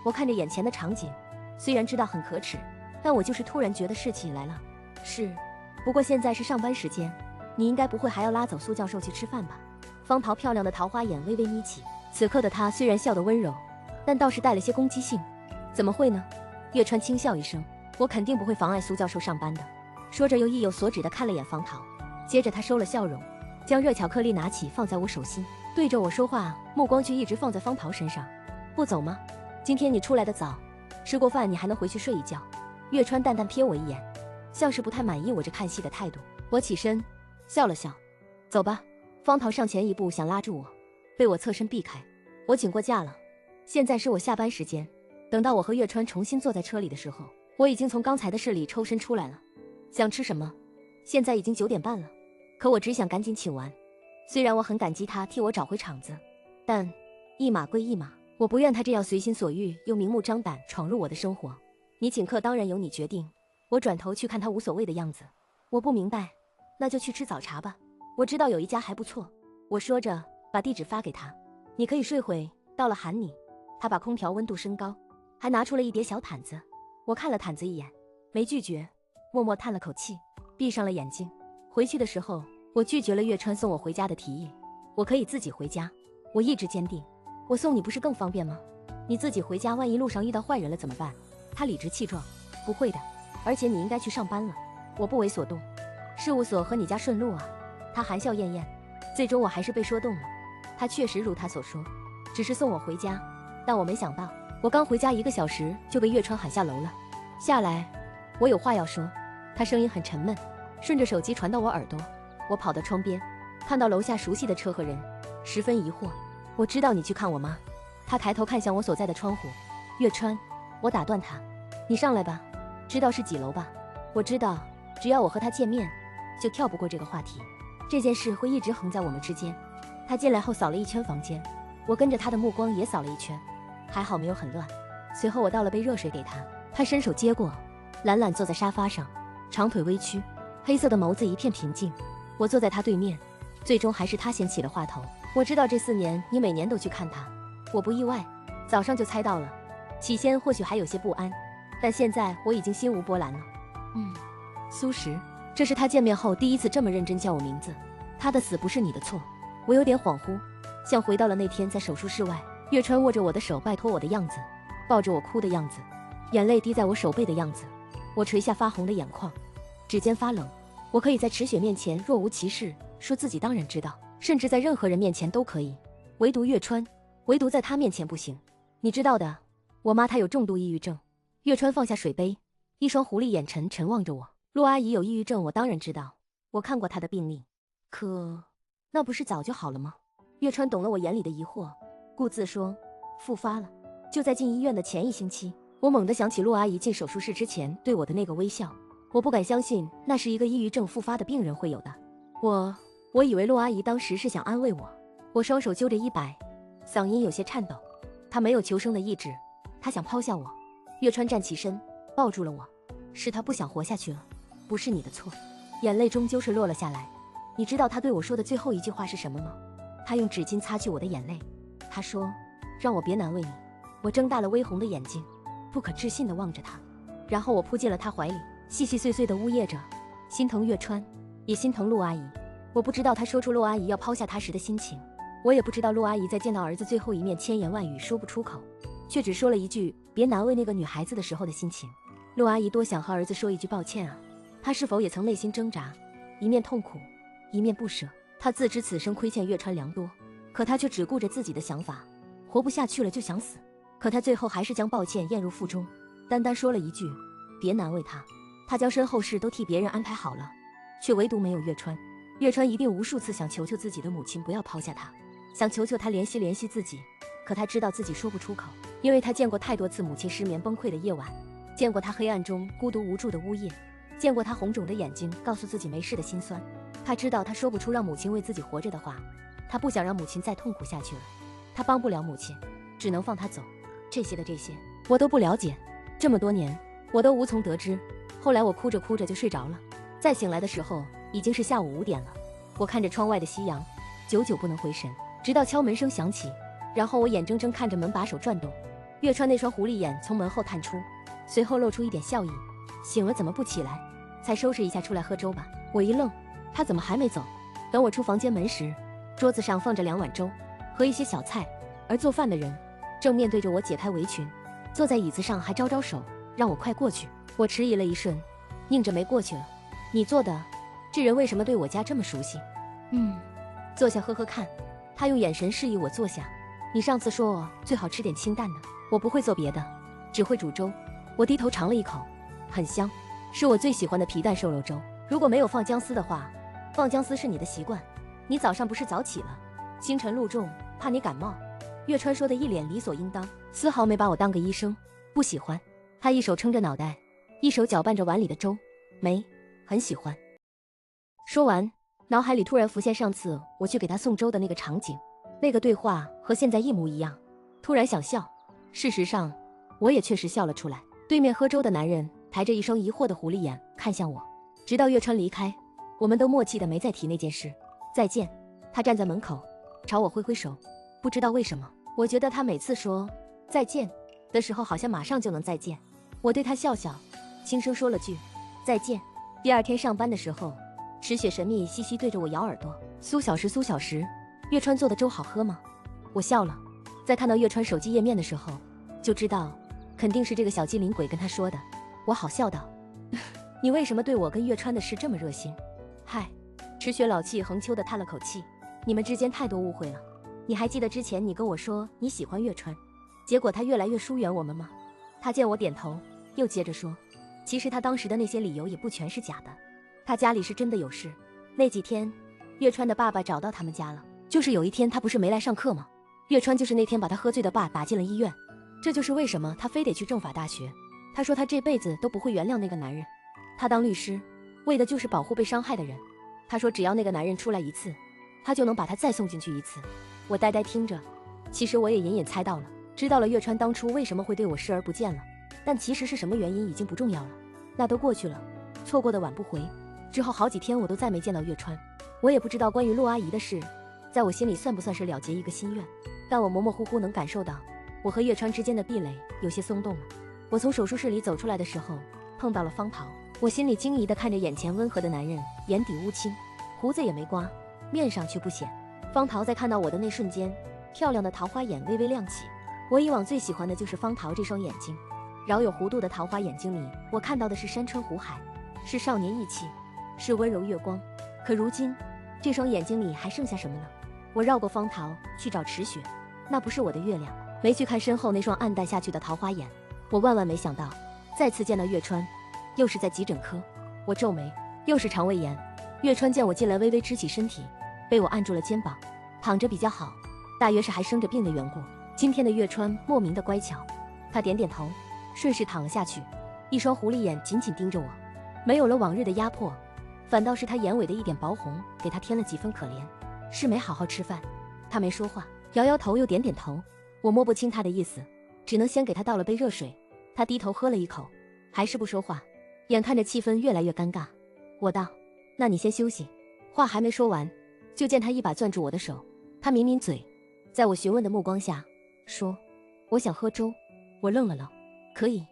我看着眼前的场景，虽然知道很可耻，但我就是突然觉得事起来了。是，不过现在是上班时间，你应该不会还要拉走苏教授去吃饭吧？方桃漂亮的桃花眼微微眯起，此刻的她虽然笑得温柔，但倒是带了些攻击性。怎么会呢？月川轻笑一声，我肯定不会妨碍苏教授上班的。说着又意有所指地看了眼方桃，接着他收了笑容，将热巧克力拿起放在我手心，对着我说话，目光却一直放在方桃身上。不走吗？今天你出来的早，吃过饭你还能回去睡一觉。月川淡淡瞥我一眼，像是不太满意我这看戏的态度。我起身笑了笑，走吧。方桃上前一步想拉住我，被我侧身避开。我请过假了，现在是我下班时间。等到我和月川重新坐在车里的时候，我已经从刚才的事里抽身出来了。想吃什么？现在已经9点半了，可我只想赶紧请完。虽然我很感激他替我找回场子，但一码归一码，我不愿他这样随心所欲又明目张胆闯入我的生活。你请客当然由你决定。我转头去看他无所谓的样子，我不明白，那就去吃早茶吧。我知道有一家还不错。我说着把地址发给他，你可以睡会，到了喊你。他把空调温度升高，还拿出了一叠小毯子。我看了毯子一眼，没拒绝，默默叹了口气，闭上了眼睛。回去的时候，我拒绝了月川送我回家的提议，我可以自己回家。我意志坚定。我送你不是更方便吗？你自己回家，万一路上遇到坏人了怎么办？他理直气壮。不会的，而且你应该去上班了。我不为所动。事务所和你家顺路啊。他含笑晏晏。最终我还是被说动了。他确实如他所说，只是送我回家，但我没想到，我刚回家1个小时就被月川喊下楼了。下来，我有话要说。他声音很沉闷，顺着手机传到我耳朵。我跑到窗边，看到楼下熟悉的车和人，十分疑惑。我知道你去看我妈。他抬头看向我所在的窗户。月川，我打断他，你上来吧。知道是几楼吧？我知道，只要我和他见面，就跳不过这个话题。这件事会一直横在我们之间。他进来后扫了一圈房间，我跟着他的目光也扫了一圈，还好没有很乱。随后我倒了杯热水给他，他伸手接过，懒懒坐在沙发上，长腿微曲，黑色的眸子一片平静。我坐在他对面，最终还是他先起了话头。我知道这4年你每年都去看他，我不意外，早上就猜到了。起先或许还有些不安，但现在我已经心无波澜了。苏石，这是他见面后第一次这么认真叫我名字。他的死不是你的错。我有点恍惚，像回到了那天在手术室外，月川握着我的手拜托我的样子，抱着我哭的样子，眼泪滴在我手背的样子。我垂下发红的眼眶，指尖发冷。我可以在池雪面前若无其事，说自己当然知道，甚至在任何人面前都可以，唯独月川，唯独在他面前不行。你知道的，我妈她有重度抑郁症。月川放下水杯，一双狐狸眼沉沉望着我。陆阿姨有抑郁症，我当然知道，我看过她的病历。可那不是早就好了吗？月川懂了我眼里的疑惑，顾自说，复发了。就在进医院的前1星期，我猛地想起陆阿姨进手术室之前对我的那个微笑。我不敢相信那是一个抑郁症复发的病人会有的。我以为陆阿姨当时是想安慰我。我双手揪着衣摆，嗓音有些颤抖。她没有求生的意志，她想抛下我。月川站起身，抱住了我。是她不想活下去了，不是你的错。眼泪终究是落了下来。你知道他对我说的最后一句话是什么吗？他用纸巾擦去我的眼泪。他说，让我别难为你。我睁大了微红的眼睛，不可置信地望着他，然后我扑进了他怀里，细细碎碎地呜咽着，心疼月川，也心疼陆阿姨。我不知道他说出陆阿姨要抛下他时的心情，我也不知道陆阿姨在见到儿子最后一面千言万语说不出口，却只说了一句别难为那个女孩子的时候的心情。陆阿姨多想和儿子说一句抱歉啊。她是否也曾内心挣扎，一面痛苦，一面不舍。她自知此生亏欠月川良多，可她却只顾着自己的想法，活不下去了就想死。可她最后还是将抱歉咽入腹中，单单说了一句别难为她。他将身后事都替别人安排好了，却唯独没有月川。月川一定无数次想求求自己的母亲不要抛下他，想求求他联系自己，可他知道自己说不出口，因为他见过太多次母亲失眠崩溃的夜晚，见过他黑暗中孤独无助的呜咽，见过他红肿的眼睛告诉自己没事的心酸。他知道他说不出让母亲为自己活着的话，他不想让母亲再痛苦下去了，他帮不了母亲，只能放他走。这些我都不了解，这么多年我都无从得知。后来我哭着哭着就睡着了，再醒来的时候已经是下午5点了。我看着窗外的夕阳，久久不能回神，直到敲门声响起，然后我眼睁睁看着门把手转动，月川那双狐狸眼从门后探出，随后露出一点笑意。醒了怎么不起来？才收拾一下出来喝粥吧。我一愣，他怎么还没走？等我出房间门时，桌子上放着2碗粥和一些小菜，而做饭的人正面对着我解开围裙，坐在椅子上还招招手让我快过去。我迟疑了一瞬，拧着眉过去了。你做的？这人为什么对我家这么熟悉？坐下喝喝看。他用眼神示意我坐下。你上次说最好吃点清淡的。我不会做别的，只会煮粥。我低头尝了一口，很香，是我最喜欢的皮蛋瘦肉粥。如果没有放姜丝的话，放姜丝是你的习惯。你早上不是早起了？星辰露重，怕你感冒。月川说的一脸理所应当，丝毫没把我当个医生。不喜欢。他一手撑着脑袋，一手搅拌着碗里的粥。没，很喜欢。说完，脑海里突然浮现上次我去给他送粥的那个场景，那个对话和现在一模一样。突然想笑，事实上我也确实笑了出来。对面喝粥的男人抬着一双疑惑的狐狸眼看向我，直到月川离开，我们都默契的没再提那件事。再见。他站在门口朝我挥挥手，不知道为什么，我觉得他每次说再见的时候好像马上就能再见。我对他笑笑，轻声说了句再见。第二天上班的时候，池雪神秘兮兮对着我咬耳朵。苏小时，月川做的粥好喝吗？我笑了，在看到月川手机页面的时候，就知道肯定是这个小机灵鬼跟他说的。我好笑道你为什么对我跟月川的事这么热心？嗨，池雪老气横秋的叹了口气，你们之间太多误会了。你还记得之前你跟我说你喜欢月川，结果他越来越疏远我们吗？他见我点头，又接着说，其实他当时的那些理由也不全是假的，他家里是真的有事。那几天月川的爸爸找到他们家了，就是有一天他不是没来上课吗？月川就是那天把他喝醉的爸打进了医院，这就是为什么他非得去政法大学。他说他这辈子都不会原谅那个男人，他当律师为的就是保护被伤害的人。他说只要那个男人出来一次，他就能把他再送进去一次。我呆呆听着，其实我也隐隐猜到了，知道了月川当初为什么会对我视而不见了，但其实是什么原因已经不重要了，那都过去了，错过的挽不回。之后好几天我都再没见到月川，我也不知道关于陆阿姨的事，在我心里算不算是了结一个心愿，但我模模糊糊能感受到我和月川之间的壁垒有些松动了。我从手术室里走出来的时候碰到了方桃，我心里惊疑地看着眼前温和的男人，眼底乌青，胡子也没刮，面上却不显。方桃在看到我的那瞬间，漂亮的桃花眼微微亮起。我以往最喜欢的就是方桃这双眼睛，饶有弧度的桃花眼睛里，我看到的是山川湖海，是少年意气，是温柔月光。可如今这双眼睛里还剩下什么呢？我绕过方桃去找池雪，那不是我的月亮，没去看身后那双暗淡下去的桃花眼。我万万没想到再次见到月川，又是在急诊科。我皱眉，又是肠胃炎。月川见我进来微微支起身体，被我按住了肩膀，躺着比较好，大约是还生着病的缘故。今天的月川莫名的乖巧，他点点头，顺势躺了下去，一双狐狸眼紧紧盯着我，没有了往日的压迫，反倒是他眼尾的一点薄红给他添了几分可怜。是没好好吃饭？他没说话，摇摇头又点点头。我摸不清他的意思，只能先给他倒了杯热水。他低头喝了一口，还是不说话。眼看着气氛越来越尴尬，我道：那你先休息。话还没说完，就见他一把攥住我的手，他抿抿嘴，在我询问的目光下说：我想喝粥。我愣了愣，可以，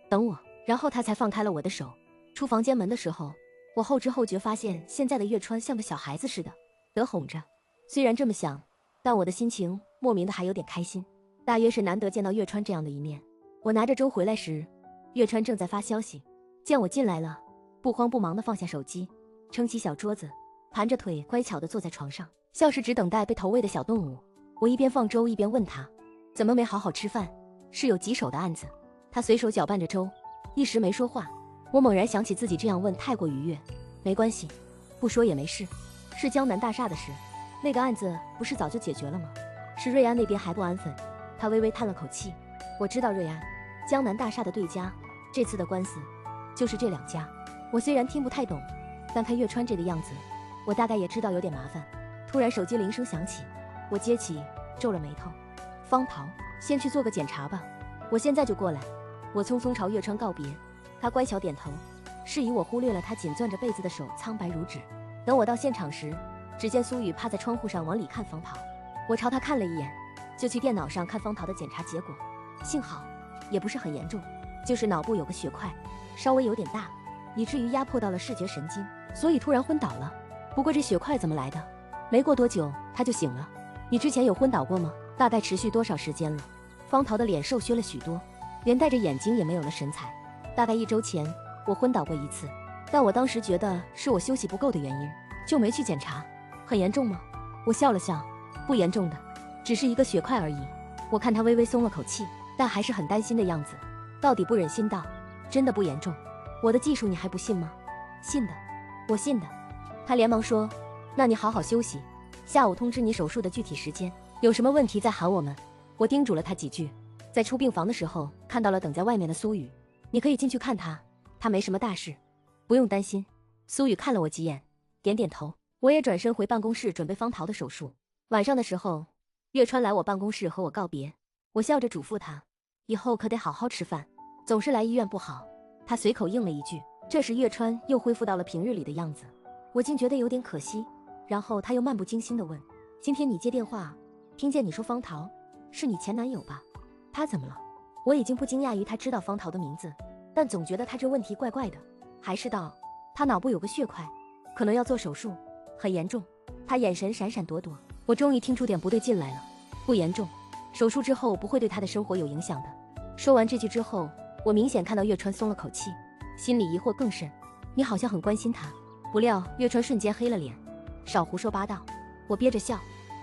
等我。然后他才放开了我的手。出房间门的时候，我后知后觉发现现在的月川像个小孩子似的，得哄着。虽然这么想，但我的心情莫名的还有点开心，大约是难得见到月川这样的一面。我拿着粥回来时，月川正在发消息，见我进来了，不慌不忙地放下手机，撑起小桌子，盘着腿乖巧地坐在床上，像是只等待被投喂的小动物。我一边放粥一边问他，怎么没好好吃饭？是有棘手的案子？他随手搅拌着粥，一时没说话。我猛然想起自己这样问太过愉悦，没关系，不说也没事。是江南大厦的事，那个案子不是早就解决了吗？是瑞安那边还不安分。他微微叹了口气，我知道瑞安，江南大厦的对家，这次的官司就是这2家。我虽然听不太懂，但看月川这个样子，我大概也知道有点麻烦。突然手机铃声响起，我接起，皱了眉头。方桃，先去做个检查吧，我现在就过来。我匆匆朝月川告别，他乖巧点头，示意我忽略了他紧攥着被子的手苍白如纸。等我到现场时，只见苏雨趴在窗户上往里看方桃，我朝他看了一眼，就去电脑上看方桃的检查结果。幸好也不是很严重，就是脑部有个血块，稍微有点大，以至于压迫到了视觉神经，所以突然昏倒了。不过这血块怎么来的？没过多久他就醒了。你之前有昏倒过吗？大概持续多少时间了？方桃的脸瘦削了许多，连带着眼睛也没有了神采。大概1周前我昏倒过一次，但我当时觉得是我休息不够的原因，就没去检查。很严重吗？我笑了笑，不严重的，只是一个血块而已。我看他微微松了口气，但还是很担心的样子，到底不忍心道，真的不严重？我的技术你还不信吗？信的，我信的。他连忙说，那你好好休息，下午通知你手术的具体时间，有什么问题再喊我们。我叮嘱了他几句，在出病房的时候看到了等在外面的苏雨，你可以进去看他，他没什么大事，不用担心。苏雨看了我几眼，点点头。我也转身回办公室准备方桃的手术。晚上的时候，月川来我办公室和我告别，我笑着嘱咐他，以后可得好好吃饭，总是来医院不好。他随口应了一句。这时月川又恢复到了平日里的样子，我竟觉得有点可惜。然后他又漫不经心地问，今天你接电话，听见你说方桃是你前男友吧？他怎么了？我已经不惊讶于他知道方桃的名字，但总觉得他这问题怪怪的，还是道，他脑部有个血块，可能要做手术，很严重。他眼神闪闪躲躲，我终于听出点不对劲来了。不严重，手术之后不会对他的生活有影响的。说完这句之后，我明显看到月川松了口气，心里疑惑更甚。你好像很关心他。不料月川瞬间黑了脸，少胡说八道。我憋着笑，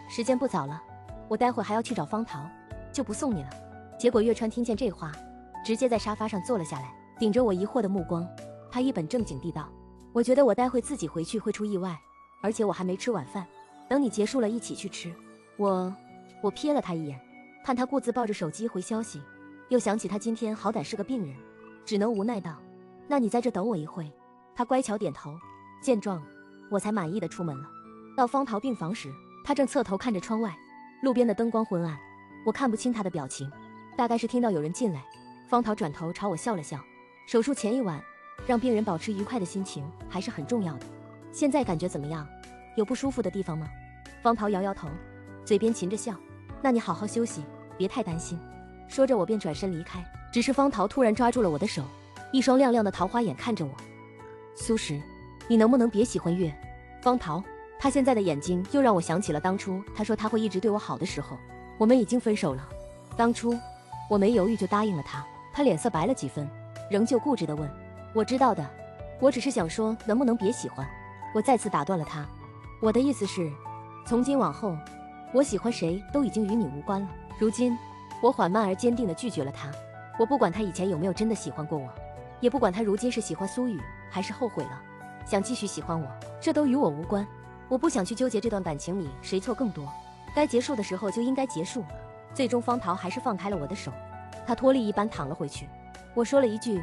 时间不早了，我待会还要去找方桃，就不送你了。结果月川听见这话，直接在沙发上坐了下来，顶着我疑惑的目光，他一本正经地道，我觉得我待会自己回去会出意外，而且我还没吃晚饭，等你结束了一起去吃。我瞥了他一眼，看他顾自抱着手机回消息，又想起他今天好歹是个病人，只能无奈道，那你在这等我一会。他乖巧点头，见状我才满意的出门了。到方桃病房时，他正侧头看着窗外，路边的灯光昏暗，我看不清他的表情，大概是听到有人进来。方桃转头朝我笑了笑，手术前一晚，让病人保持愉快的心情还是很重要的。现在感觉怎么样？有不舒服的地方吗？方桃摇摇头，嘴边噙着笑，那你好好休息，别太担心。说着我便转身离开，只是方桃突然抓住了我的手，一双亮亮的桃花眼看着我。苏石，你能不能别喜欢月？方桃，他现在的眼睛又让我想起了当初他说他会一直对我好的时候，我们已经分手了。当初我没犹豫就答应了他。他脸色白了几分，仍旧固执地问，我知道的，我只是想说能不能别喜欢。我再次打断了他，我的意思是，从今往后我喜欢谁都已经与你无关了。如今我缓慢而坚定地拒绝了他，我不管他以前有没有真的喜欢过我，也不管他如今是喜欢苏雨还是后悔了想继续喜欢我，这都与我无关。我不想去纠结这段感情里谁错更多，该结束的时候就应该结束。最终方桃还是放开了我的手，他脱力一般躺了回去。我说了一句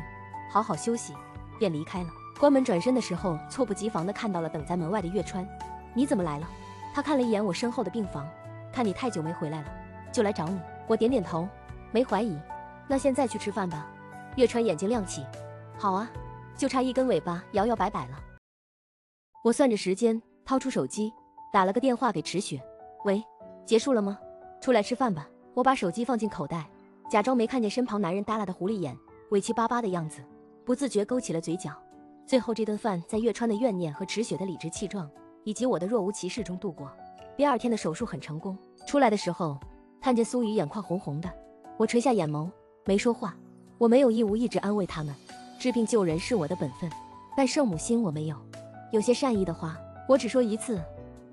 好好休息，便离开了。关门转身的时候，猝不及防地看到了等在门外的月川。你怎么来了？他看了一眼我身后的病房，看你太久没回来了，就来找你。我点点头，没怀疑。那现在去吃饭吧。月川眼睛亮起，好啊，就差一根尾巴摇摇摆摆了。我算着时间，掏出手机打了个电话给池雪，喂，结束了吗？出来吃饭吧。我把手机放进口袋，假装没看见身旁男人耷拉的狐狸眼，委屈巴巴的样子，不自觉勾起了嘴角。最后这顿饭在月川的怨念和池雪的理直气壮以及我的若无其事中度过。第二天的手术很成功，出来的时候看见苏雨眼眶红红的，我垂下眼眸没说话。我没有义务一直安慰他们，治病救人是我的本分，但圣母心我没有。有些善意的话我只说一次。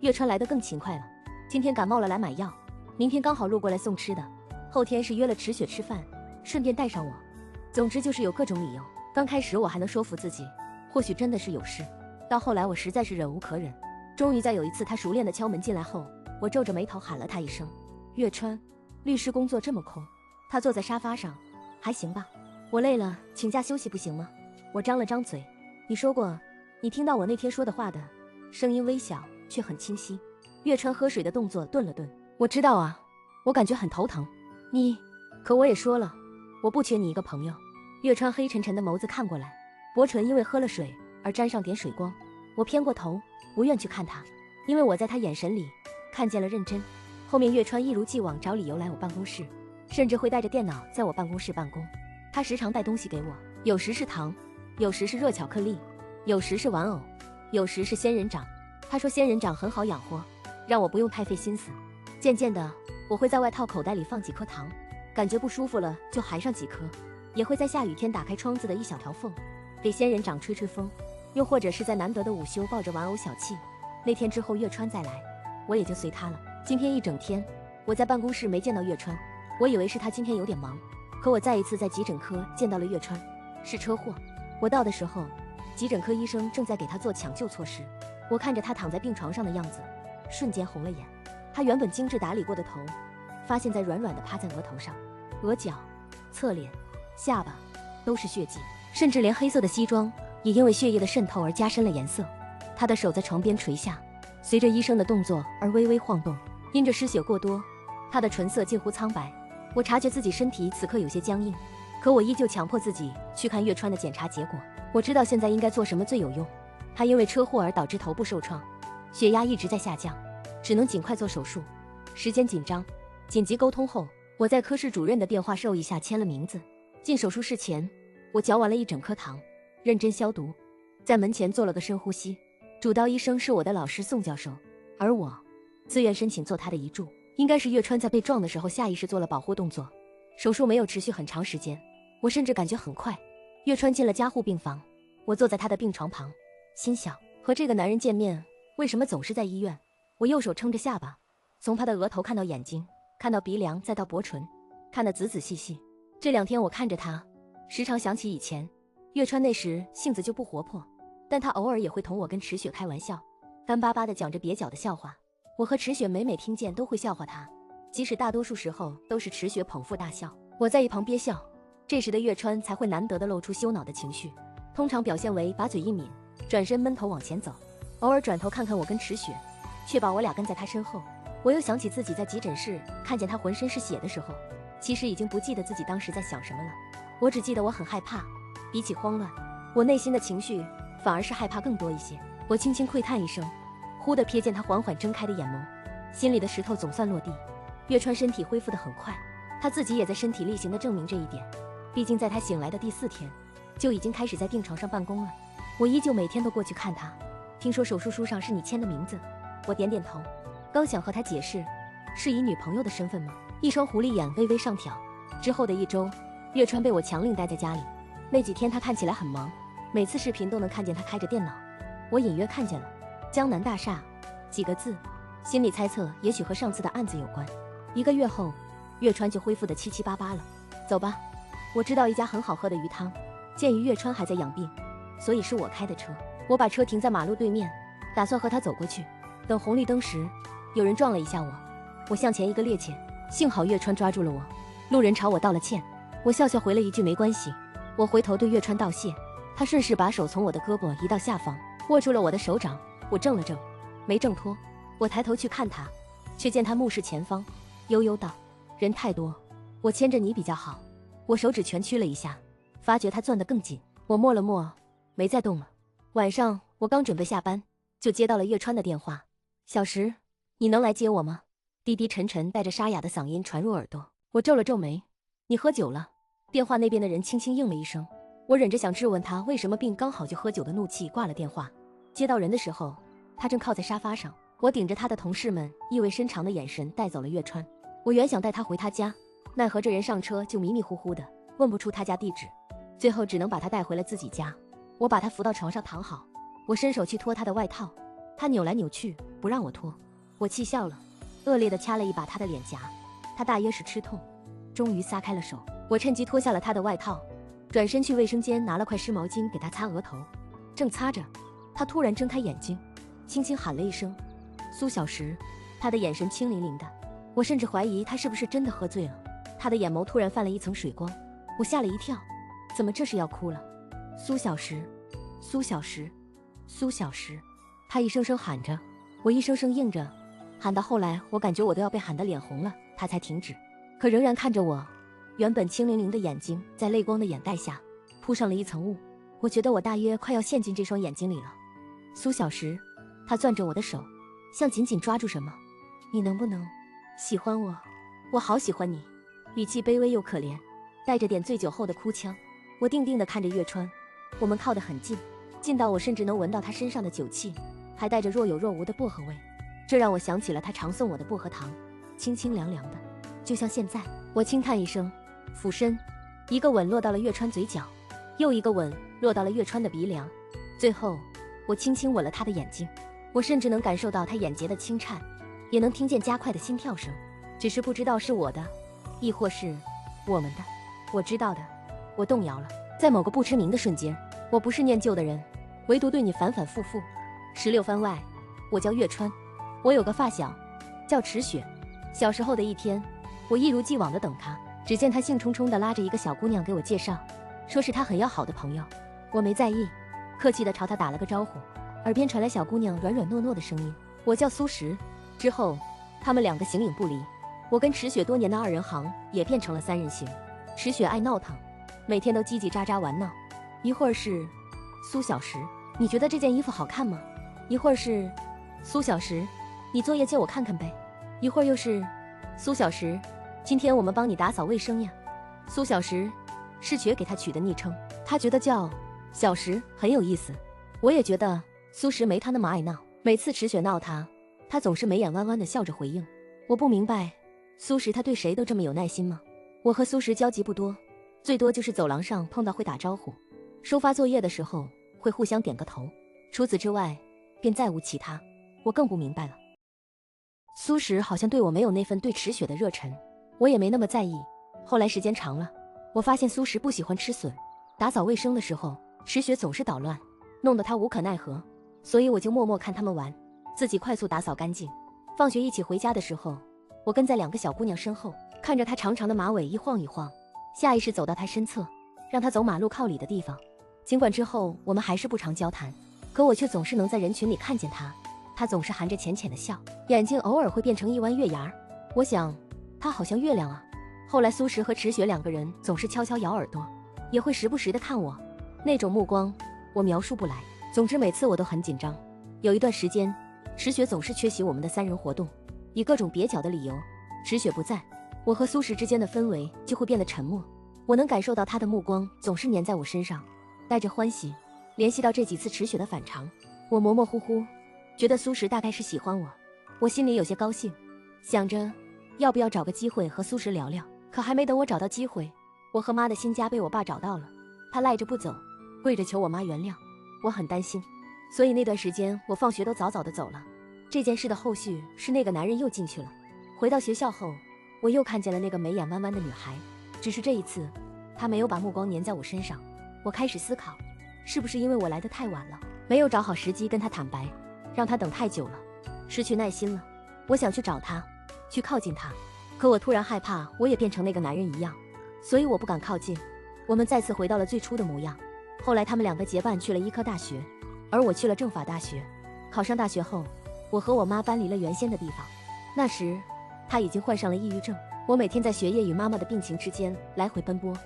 月川来得更勤快了，今天感冒了来买药，明天刚好路过来送吃的，后天是约了池雪吃饭，顺便带上我。总之就是有各种理由。刚开始我还能说服自己，或许真的是有事，到后来我实在是忍无可忍。终于在有一次他熟练的敲门进来后，我皱着眉头喊了他一声：“月川，律师工作这么空。”他坐在沙发上：“还行吧，我累了，请假休息不行吗？”我张了张嘴：“你说过，你听到我那天说的话的。”声音微小，却很清晰。月川喝水的动作顿了顿：“我知道啊，我感觉很头疼。可我也说了，我不缺你一个朋友。”月川黑沉沉的眸子看过来，薄唇因为喝了水而沾上点水光。我偏过头，不愿去看他，因为我在他眼神里看见了认真。后面月川一如既往找理由来我办公室，甚至会带着电脑在我办公室办公。他时常带东西给我，有时是糖，有时是热巧克力，有时是玩偶，有时是仙人掌。他说仙人掌很好养活，让我不用太费心思。渐渐的，我会在外套口袋里放几颗糖，感觉不舒服了就含上几颗，也会在下雨天打开窗子的一小条缝，给仙人掌吹吹风，又或者是在难得的午休抱着玩偶小憩。那天之后月川再来，我也就随他了。今天一整天我在办公室没见到月川，我以为是他今天有点忙，可我再一次在急诊科见到了月川，是车祸。我到的时候，急诊科医生正在给他做抢救措施。我看着他躺在病床上的样子，瞬间红了眼。他原本精致打理过的头，发现在软软的趴在额头上，额角、侧脸、下巴都是血迹，甚至连黑色的西装也因为血液的渗透而加深了颜色。他的手在床边垂下，随着医生的动作而微微晃动，因着失血过多，他的唇色近乎苍白。我察觉自己身体此刻有些僵硬，可我依旧强迫自己去看月川的检查结果。我知道现在应该做什么最有用。他因为车祸而导致头部受创，血压一直在下降，只能尽快做手术。时间紧张，紧急沟通后，我在科室主任的电话授意下签了名字。进手术室前，我嚼完了一整颗糖，认真消毒，在门前做了个深呼吸。主刀医生是我的老师宋教授，而我自愿申请做他的遗嘱。应该是月川在被撞的时候下意识做了保护动作。手术没有持续很长时间，我甚至感觉很快。月川进了加护病房，我坐在他的病床旁，心想和这个男人见面，为什么总是在医院？我右手撑着下巴，从他的额头看到眼睛，看到鼻梁，再到薄唇，看得仔仔细细。这2天我看着他，时常想起以前月川那时性子就不活泼，但他偶尔也会同我跟池雪开玩笑，干巴巴地讲着蹩脚的笑话。我和池雪每听见都会笑话他，即使大多数时候都是池雪捧腹大笑，我在一旁憋笑。这时的月川才会难得地露出羞恼的情绪，通常表现为把嘴一抿，转身闷头往前走，偶尔转头看看我跟池雪，确保我俩跟在他身后。我又想起自己在急诊室看见他浑身是血的时候，其实已经不记得自己当时在想什么了。我只记得我很害怕，比起慌乱，我内心的情绪反而是害怕更多一些。我轻轻喟叹一声，忽地瞥见他缓缓睁开的眼眸，心里的石头总算落地。月川身体恢复得很快，他自己也在身体力行地证明这一点。毕竟在他醒来的第4天，就已经开始在病床上办公了。我依旧每天都过去看他。听说手术书上是你签的名字，我点点头，刚想和他解释，是以女朋友的身份吗？一双狐狸眼微微上挑。之后的1周，月川被我强令待在家里。那几天他看起来很忙，每次视频都能看见他开着电脑。我隐约看见了江南大厦几个字，心里猜测也许和上次的案子有关。1个月后，月川就恢复得七七八八了。走吧，我知道一家很好喝的鱼汤。鉴于月川还在养病，所以是我开的车。我把车停在马路对面，打算和他走过去。等红绿灯时，有人撞了一下我，我向前一个趔趄，幸好月川抓住了我。路人朝我道了歉，我笑笑回了一句没关系。我回头对月川道谢，他顺势把手从我的胳膊移到下方，握住了我的手掌。我怔了怔，没挣脱。我抬头去看他，却见他目视前方，悠悠道：“人太多，我牵着你比较好。”我手指蜷曲了一下，发觉他攥得更紧。我摸了摸，没再动了。晚上我刚准备下班，就接到了月川的电话：“小石，你能来接我吗？”低低沉沉带着沙哑的嗓音传入耳朵。我皱了皱眉：“你喝酒了？”电话那边的人轻轻应了一声。我忍着想质问他为什么病刚好就喝酒的怒气挂了电话。接到人的时候，他正靠在沙发上。我顶着他的同事们意味深长的眼神带走了月川。我原想带他回他家，奈何这人上车就迷迷糊糊的，问不出他家地址，最后只能把他带回了自己家。我把他扶到床上躺好，我伸手去脱他的外套，他扭来扭去不让我脱。我气笑了，恶劣地掐了一把他的脸颊，他大约是吃痛，终于撒开了手。我趁机脱下了他的外套，转身去卫生间拿了块湿毛巾给他擦额头。正擦着，他突然睁开眼睛，轻轻喊了一声苏小石。他的眼神清凌凌的，我甚至怀疑他是不是真的喝醉了。他的眼眸突然泛了一层水光，我吓了一跳，怎么这是要哭了？苏小石，苏小石，苏小石，他一声声喊着，我一声声应着，喊到后来我感觉我都要被喊得脸红了，他才停止，可仍然看着我。原本清凌凌的眼睛在泪光的掩盖下铺上了一层雾，我觉得我大约快要陷进这双眼睛里了。苏小石，他攥着我的手，像紧紧抓住什么。你能不能喜欢我？我好喜欢你。语气卑微又可怜，带着点醉酒后的哭腔。我定定地看着月川，我们靠得很近，近到我甚至能闻到他身上的酒气，还带着若有若无的薄荷味。这让我想起了他常送我的薄荷糖，清清凉凉的，就像现在。我轻叹一声，俯身，一个吻落到了月川嘴角，又一个吻落到了月川的鼻梁，最后我轻轻吻了他的眼睛。我甚至能感受到他眼睫的轻颤，也能听见加快的心跳声，只是不知道是我的，亦或是我们的。我知道的，我动摇了，在某个不知名的瞬间。我不是念旧的人，唯独对你反反复复。16番外，我叫月川，我有个发小叫池雪。小时候的一天，我一如既往地等他，只见他兴冲冲地拉着一个小姑娘给我介绍，说是他很要好的朋友。我没在意，客气地朝他打了个招呼，耳边传来小姑娘软软糯糯的声音，我叫苏石。之后他们两个形影不离，我跟池雪多年的二人行也变成了三人行。池雪爱闹腾，每天都叽叽喳喳玩闹，一会儿是苏小石，你觉得这件衣服好看吗？一会儿是苏小石，你作业借我看看呗。一会儿又是苏小石，今天我们帮你打扫卫生呀。苏小石是雪给他取的昵称，他觉得叫小石很有意思。我也觉得苏石没他那么爱闹，每次池雪闹他，他总是眉眼弯弯的笑着回应。我不明白，苏石他对谁都这么有耐心吗？我和苏石交集不多，最多就是走廊上碰到会打招呼，收发作业的时候会互相点个头，除此之外便再无其他。我更不明白了，苏石好像对我没有那份对池雪的热忱，我也没那么在意。后来时间长了，我发现苏石不喜欢吃笋，打扫卫生的时候池雪总是捣乱，弄得他无可奈何，所以我就默默看他们玩，自己快速打扫干净。放学一起回家的时候，我跟在两个小姑娘身后，看着她长长的马尾一晃一晃，下意识走到她身侧，让她走马路靠里的地方。尽管之后我们还是不常交谈，可我却总是能在人群里看见她。她总是含着浅浅的笑，眼睛偶尔会变成一弯月牙。我想她好像月亮啊。后来苏石和池雪两个人总是悄悄咬耳朵，也会时不时地看我，那种目光我描述不来。总之每次我都很紧张。有一段时间，池雪总是缺席我们的三人活动，以各种蹩脚的理由。池雪不在，我和苏石之间的氛围就会变得沉默。我能感受到他的目光总是粘在我身上，带着欢喜。联系到这几次池雪的反常，我模模糊糊觉得苏石大概是喜欢我，我心里有些高兴，想着要不要找个机会和苏石聊聊。可还没等我找到机会，我和妈的新家被我爸找到了，他赖着不走，跪着求我妈原谅。我很担心，所以那段时间我放学都早早的走了。这件事的后续是那个男人又进去了。回到学校后，我又看见了那个眉眼弯弯的女孩，只是这一次她没有把目光粘在我身上。我开始思考，是不是因为我来得太晚了，没有找好时机跟她坦白，让她等太久了，失去耐心了。我想去找她，去靠近她，可我突然害怕我也变成那个男人一样，所以我不敢靠近。我们再次回到了最初的模样。后来他们两个结伴去了医科大学，而我去了政法大学。考上大学后，我和我妈搬离了原先的地方。那时她已经患上了抑郁症，我每天在学业与妈妈的病情之间来回奔波，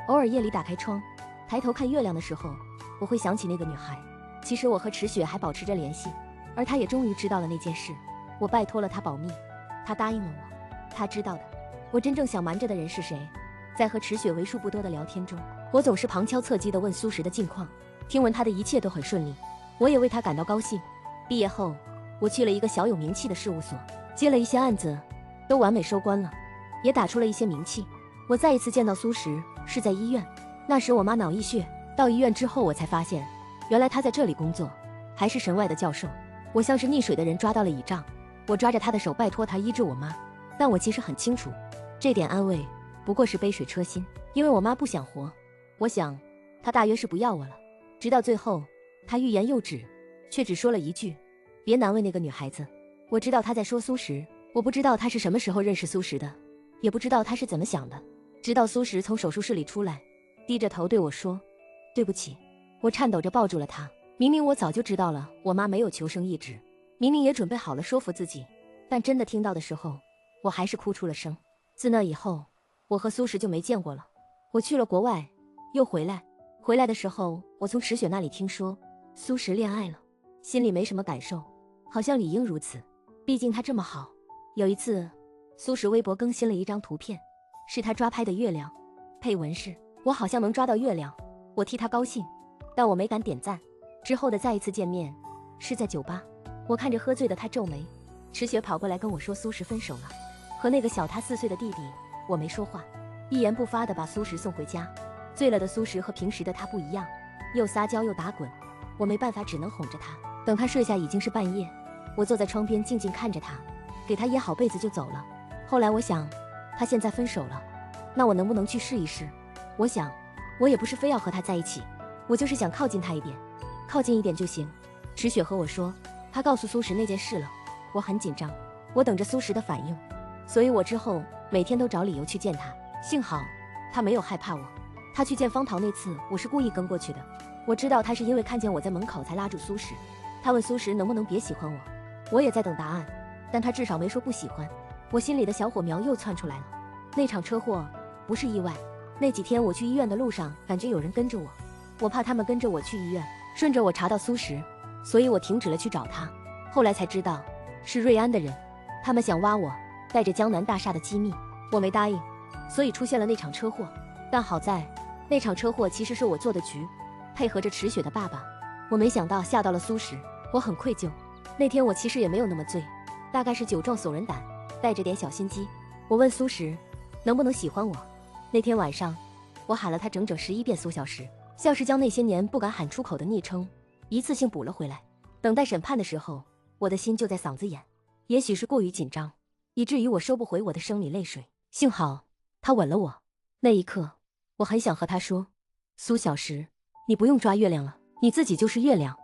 偶尔夜里打开窗抬头看月亮的时候，我会想起那个女孩。其实我和池雪还保持着联系，而她也终于知道了那件事。我拜托了她保密，她答应了我。她知道的，我真正想瞒着的人是谁？在和池雪为数不多的聊天中，我总是旁敲侧击地问苏石的近况，听闻他的一切都很顺利，我也为他感到高兴。毕业后，我去了一个小有名气的事务所，接了一些案子，都完美收官了，也打出了一些名气。我再一次见到苏石是在医院，那时我妈脑溢血，到医院之后我才发现，原来她在这里工作，还是神外的教授。我像是溺水的人抓到了倚仗，我抓着她的手拜托她医治我妈，但我其实很清楚，这点安慰不过是杯水车薪，因为我妈不想活，我想，他大约是不要我了。直到最后，他欲言又止，却只说了一句：“别难为那个女孩子。”我知道他在说苏石，我不知道他是什么时候认识苏石的，也不知道他是怎么想的。直到苏石从手术室里出来，低着头对我说：“对不起。”我颤抖着抱住了他。明明我早就知道了，我妈没有求生意志，明明也准备好了说服自己，但真的听到的时候，我还是哭出了声。自那以后，我和苏石就没见过了。我去了国外，又回来。回来的时候，我从池雪那里听说苏石恋爱了，心里没什么感受，好像理应如此，毕竟他这么好。有一次，苏石微博更新了一张图片，是他抓拍的月亮，配文是“我好像能抓到月亮”，我替他高兴，但我没敢点赞。之后的再一次见面是在酒吧，我看着喝醉的他皱眉，池雪跑过来跟我说苏石分手了，和那个小他4岁的弟弟。我没说话，一言不发地把苏石送回家。醉了的苏石和平时的他不一样，又撒娇又打滚，我没办法，只能哄着他。等他睡下已经是半夜，我坐在窗边静静看着他，给他掖好被子就走了。后来我想，他现在分手了，那我能不能去试一试？我想，我也不是非要和他在一起，我就是想靠近他一点，靠近一点就行。池雪和我说，他告诉苏石那件事了。我很紧张，我等着苏石的反应，所以我之后每天都找理由去见他。幸好他没有害怕我。他去见方桃那次，我是故意跟过去的。我知道他是因为看见我在门口才拉住苏石。他问苏石能不能别喜欢我，我也在等答案，但他至少没说不喜欢。我心里的小火苗又窜出来了。那场车祸不是意外，那几天我去医院的路上感觉有人跟着我，我怕他们跟着我去医院，顺着我查到苏石，所以我停止了去找他。后来才知道是瑞安的人，他们想挖我带着江南大厦的机密，我没答应，所以出现了那场车祸。但好在那场车祸其实是我做的局，配合着池雪的爸爸。我没想到吓到了苏石，我很愧疚。那天我其实也没有那么醉，大概是酒壮怂人胆，带着点小心机。我问苏石能不能喜欢我。那天晚上我喊了他整整11遍苏小石，像是将那些年不敢喊出口的昵称一次性补了回来。等待审判的时候，我的心就在嗓子眼，也许是过于紧张，以至于我收不回我的生理泪水。幸好他吻了我。那一刻我很想和他说，苏小石，你不用抓月亮了，你自己就是月亮。